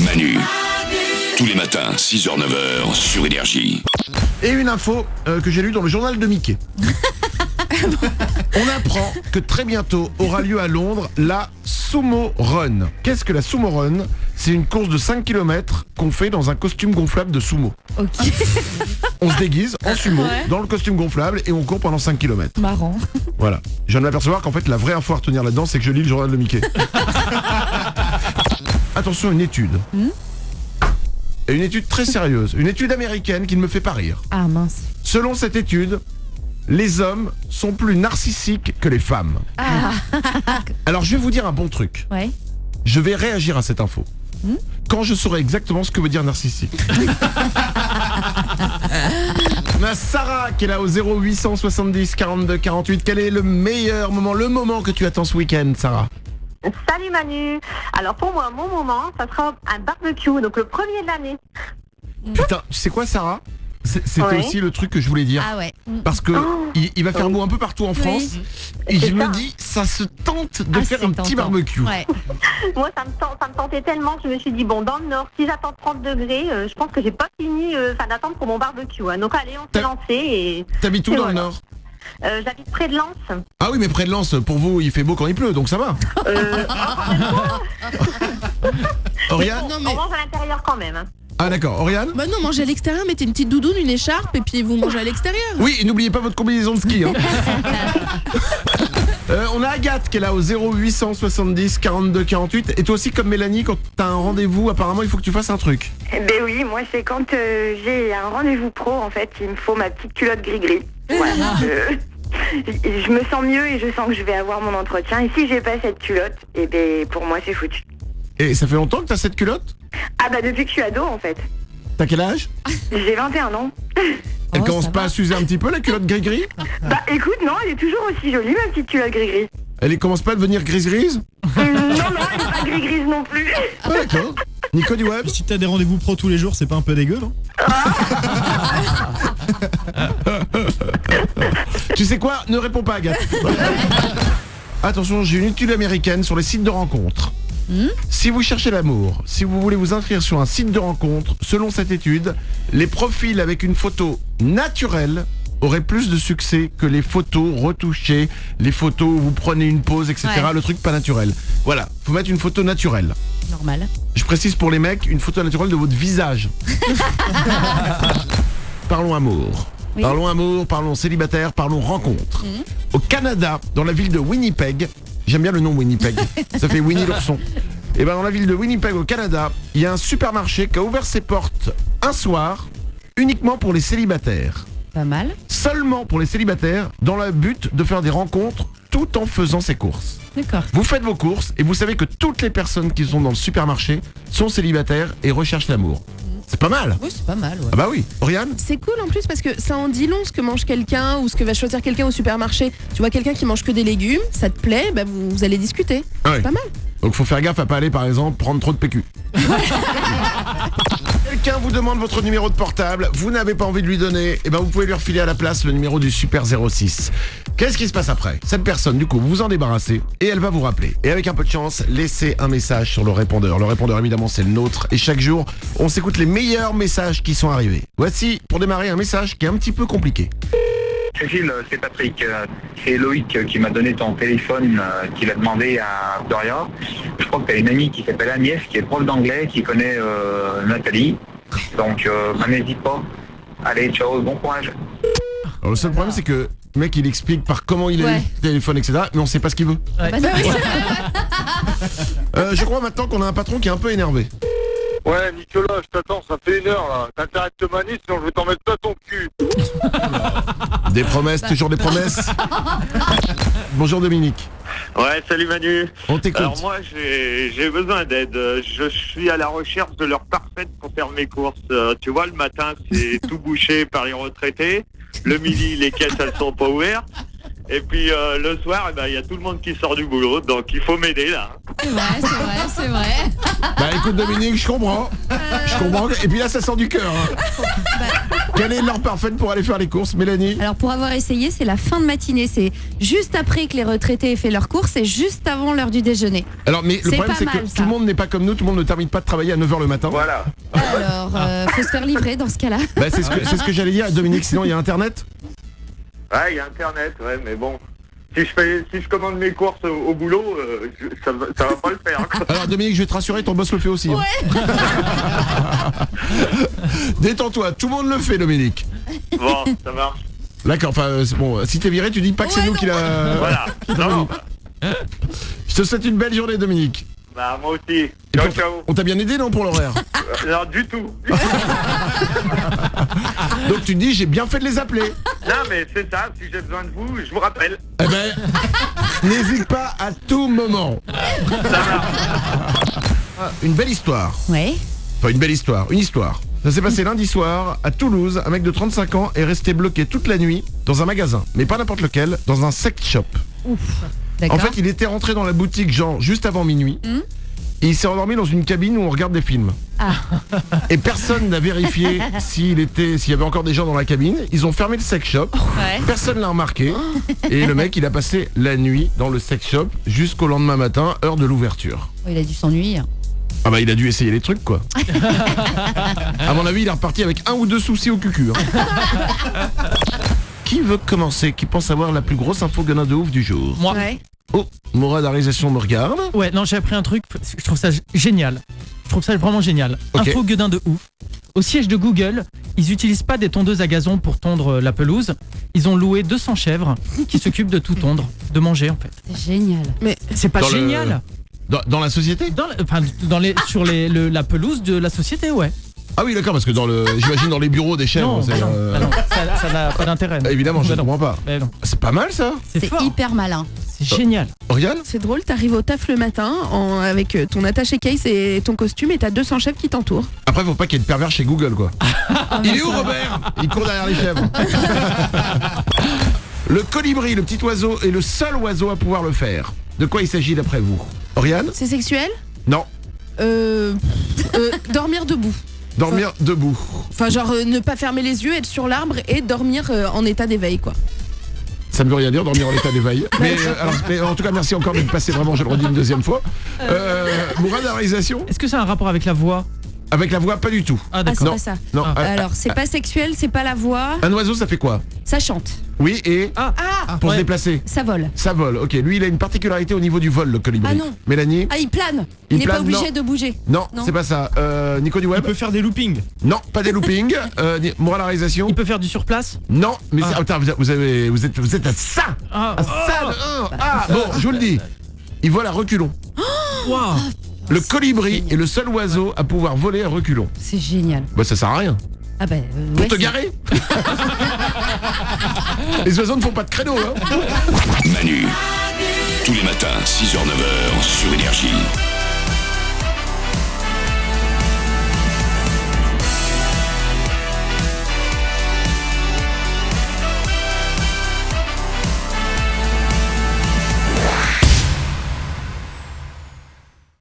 Manu. Tous les matins, 6h-9h sur Énergie. Et une info que j'ai lue dans le journal de Mickey. On apprend que très bientôt aura lieu à Londres la Sumo Run. Qu'est-ce que la Sumo Run? C'est une course de 5 km qu'on fait dans un costume gonflable de sumo. Ok, On se déguise en sumo Ouais. dans le costume gonflable et on court pendant 5 km. marrant. Voilà. Je viens de m'apercevoir qu'en fait la vraie info à retenir là-dedans, c'est que je lis le journal de Mickey. Attention, une étude. Et une étude très sérieuse. Une étude américaine qui ne me fait pas rire. Ah mince. Selon cette étude, les hommes sont plus narcissiques que les femmes. Ah, Alors je vais vous dire un bon truc. ouais. Je vais réagir à cette info. Quand je saurai exactement ce que veut dire narcissique. On a Sarah qui est là au 0870 42 48. Quel est le meilleur moment, le moment que tu attends ce week-end, Sarah? Salut Manu. Alors pour moi, mon moment, ça sera un barbecue, donc le premier de l'année. Putain, tu sais quoi, Sarah? C'était Ouais. aussi le truc que je voulais dire. Ah ouais. Parce que il va faire beau un peu partout en France. Et je C'est me ça. dis, ça se tente de Ah, faire c'est un petit tentant. barbecue. Ouais. Moi, ça me tentait tellement que je me suis dit, bon, dans le nord, si j'attends 30 degrés, je pense que j'ai pas fini d'attendre pour mon barbecue. Hein. Donc allez, on s'est lancé et T'habites où Et dans le voilà. Nord? j'habite près de Lens. Ah oui, mais près de Lens, pour vous, il fait beau quand il pleut, donc ça va. Oriane? Non On mais mange à l'intérieur quand même. Hein. Ah d'accord, Oriane? bah non, mangez à l'extérieur, mettez une petite doudoune, une écharpe et puis vous mangez à l'extérieur. Oui, et n'oubliez pas votre combinaison de ski. Hein. On a Agathe qui est là au 0870 42 48. Et toi aussi, comme Mélanie, quand t'as un rendez-vous, apparemment, il faut que tu fasses un truc. Ben oui, moi c'est quand j'ai un rendez-vous pro, en fait, il me faut ma petite culotte gris-gris. Voilà. Je me sens mieux et je sens que je vais avoir mon entretien. Et si j'ai pas cette culotte, et ben pour moi c'est foutu. Et ça fait longtemps que t'as cette culotte? Ah bah depuis que je suis ado en fait. T'as quel âge? J'ai 21 ans. Elle Oh, commence ça pas va. à s'user un petit peu, la culotte gris-gris? Bah écoute, non, elle est toujours aussi jolie ma petite culotte gris-gris. Elle commence pas à devenir grise-grise? Non, elle est pas gris-grise non plus. Ah d'accord. Nico du web? Si t'as des rendez-vous pro tous les jours, c'est pas un peu dégueu, non? Tu sais quoi? Ne réponds pas, Agathe. Attention, j'ai une étude américaine sur les sites de rencontres. Si vous cherchez l'amour, si vous voulez vous inscrire sur un site de rencontre, selon cette étude, les profils avec une photo naturelle auraient plus de succès que les photos retouchées, les photos où vous prenez une pause, etc. Ouais. Le truc pas naturel. Voilà, faut mettre une photo naturelle. Normal. Je précise pour les mecs, une photo naturelle de votre visage. Parlons amour. Oui. Parlons amour, parlons célibataire, parlons rencontre. Au Canada, dans la ville de Winnipeg, j'aime bien le nom Winnipeg, ça fait Winnie l'ourson. Et ben dans la ville de Winnipeg au Canada, il y a un supermarché qui a ouvert ses portes un soir uniquement pour les célibataires. Pas mal. Seulement pour les célibataires, dans le but de faire des rencontres tout en faisant ses courses. D'accord. Vous faites vos courses et vous savez que toutes les personnes qui sont dans le supermarché sont célibataires et recherchent l'amour. C'est pas mal. Oui, c'est pas mal, ouais. Ah bah oui. Oriane? C'est cool en plus parce que ça en dit long ce que mange quelqu'un ou ce que va choisir quelqu'un au supermarché. Tu vois quelqu'un qui mange que des légumes, ça te plaît, bah vous allez discuter. Ah oui. C'est pas mal. Donc faut faire gaffe à pas aller par exemple prendre trop de PQ. Quelqu'un vous demande votre numéro de portable, vous n'avez pas envie de lui donner, et ben vous pouvez lui refiler à la place le numéro du Super 06. Qu'est-ce qui se passe après? Cette personne, du coup, vous vous en débarrassez et elle va vous rappeler. Et avec un peu de chance, laissez un message sur le répondeur. Le répondeur, évidemment, c'est le nôtre. Et chaque jour, on s'écoute les meilleurs messages qui sont arrivés. Voici, pour démarrer, un message qui est un petit peu compliqué. Cécile, c'est Patrick. C'est Loïc qui m'a donné ton téléphone, qu'il a demandé à Doria. Je crois que tu as une amie qui s'appelle Agnès, qui est prof d'anglais, qui connaît Nathalie. Donc, n'hésite pas. Allez, ciao, bon courage. Alors, le seul problème, c'est que le mec, il explique par comment il a eu Ouais. le téléphone, etc. Mais on sait pas ce qu'il veut. Bah, oui, c'est vrai. Je crois maintenant qu'on a un patron qui est un peu énervé. Ouais, Nicolas, je t'attends, ça fait 1 heure là. T'as intérêt de te manier, sinon je vais t'en mettre plein ton cul. Des promesses, toujours des promesses. Bonjour Dominique, Ouais, salut Manu. on t'écoute. Alors moi, j'ai besoin d'aide. Je suis à la recherche de l'heure parfaite pour faire mes courses. Tu vois, le matin, c'est tout bouché par les retraités. Le midi, les caisses, elles sont pas ouvertes. Et puis le soir, il y a tout le monde qui sort du boulot. Donc il faut m'aider là. C'est vrai, c'est vrai, c'est vrai. Bah écoute Dominique, je comprends. Je comprends. Et puis là, ça sort du cœur. Hein. Quelle est l'heure parfaite pour aller faire les courses, Mélanie? Alors pour avoir essayé, c'est la fin de matinée. C'est juste après que les retraités aient fait leurs courses et juste avant l'heure du déjeuner. Alors, mais le C'est problème, pas c'est que mal, ça. tout le monde n'est pas comme nous, tout le monde ne termine pas de travailler à 9h le matin. Voilà. Alors, faut se faire livrer dans ce cas-là. Bah, c'est ce que j'allais dire, Dominique, sinon il y a Internet. Ouais, il y a Internet, ouais, mais bon. Si je commande mes courses au boulot, ça va pas le faire. Quoi. Alors Dominique, je vais te rassurer, ton boss le fait aussi. Ouais. Détends-toi, tout le monde le fait, Dominique. Bon, ça marche. D'accord, enfin, c'est bon, si t'es viré, tu dis pas que c'est nous qui l'a... Voilà. Non, Je te souhaite une belle journée, Dominique. bah moi aussi. Et Ciao, puis, ciao. on t'a bien aidé, non, pour l'horaire? Non, du tout. Donc tu te dis, j'ai bien fait de les appeler. Non, mais c'est ça, si j'ai besoin de vous, je vous rappelle. Eh ben, n'hésite pas à tout moment. Ah, une belle histoire. Ouais. Enfin, une belle histoire, une histoire. Ça s'est passé lundi soir à Toulouse. Un mec de 35 ans est resté bloqué toute la nuit dans un magasin, mais pas n'importe lequel, dans un sex shop. Ouf. En D'accord. fait, il était rentré dans la boutique genre juste avant minuit. Et il s'est endormi dans une cabine où on regarde des films. Et personne n'a vérifié s'il y avait encore des gens dans la cabine. Ils ont fermé le sex shop. Ouais. Personne l'a remarqué. Et le mec, il a passé la nuit dans le sex shop jusqu'au lendemain matin, heure de l'ouverture. Oh, il a dû s'ennuyer. Ah bah il a dû essayer les trucs quoi. À mon avis, il est reparti avec 1 ou 2 soucis au cucu. Qui veut commencer? Qui pense avoir la plus grosse info gueudin de ouf du jour? Moi. Ouais. Oh, Mourad la réalisation me regarde. Ouais, non, j'ai appris un truc, je trouve ça génial. Je trouve ça vraiment génial. Ok. Info gueudin de ouf. Au siège de Google, ils n'utilisent pas des tondeuses à gazon pour tondre la pelouse. Ils ont loué 200 chèvres qui s'occupent de tout tondre, de manger en fait. C'est génial. C'est pas Dans le- génial Dans la société? Sur la pelouse de la société, ouais. Ah oui d'accord, parce que j'imagine dans les bureaux des chèvres. Non, c'est, bah non, ça n'a pas d'intérêt. Évidemment, je Bah ne non. comprends pas. Bah non. C'est pas mal ça? C'est fort, hyper malin. c'est génial. Oriane? C'est drôle, t'arrives au taf le matin avec ton attaché case et ton costume et t'as 200 chefs qui t'entourent. Après, faut pas qu'il y ait de pervers chez Google quoi. Il est où Robert? Il court derrière les chèvres. Le colibri, le petit oiseau, est le seul oiseau à pouvoir le faire. De quoi il s'agit d'après vous? Oriane? C'est sexuel? Non. Dormir debout. Dormir debout. Enfin genre ne pas fermer les yeux, être sur l'arbre et dormir en état d'éveil quoi. Ça ne veut rien dire, dormir en état d'éveil. Mais en tout cas, merci encore d'être passé vraiment, je le redis une deuxième fois. Mourad, la réalisation? Est-ce que ça a un rapport avec la voix? Avec la voix, pas du tout. Ah Ah, c'est d'accord. pas ça. Non. Alors, c'est pas sexuel, c'est pas la voix. Un oiseau, ça fait quoi? Ça chante. Oui, et pour se ouais. déplacer? Ça vole. Ça vole, ok. Lui, il a une particularité au niveau du vol, le colibri. Ah non. Mélanie? Ah, il plane. Il Il n'est pas plane, obligé non. de bouger. Non, Non. c'est pas ça. Nico du Il web? peut faire des loopings. Non, pas des loopings. Mourad, la réalisation? Il peut faire du surplace? Non, mais attends, vous êtes à ça! Ah, À ça de 1! Ah, bon, je vous le dis. Il vole à reculons. waouh. Le colibri est le seul oiseau à pouvoir voler à reculons. C'est génial. Bah, ça sert à rien. Ah bah, Pour ouais, te c'est- garer. Les oiseaux ne font pas de créneau, hein. Manu. Tous les matins, 6h-9h sur Énergie.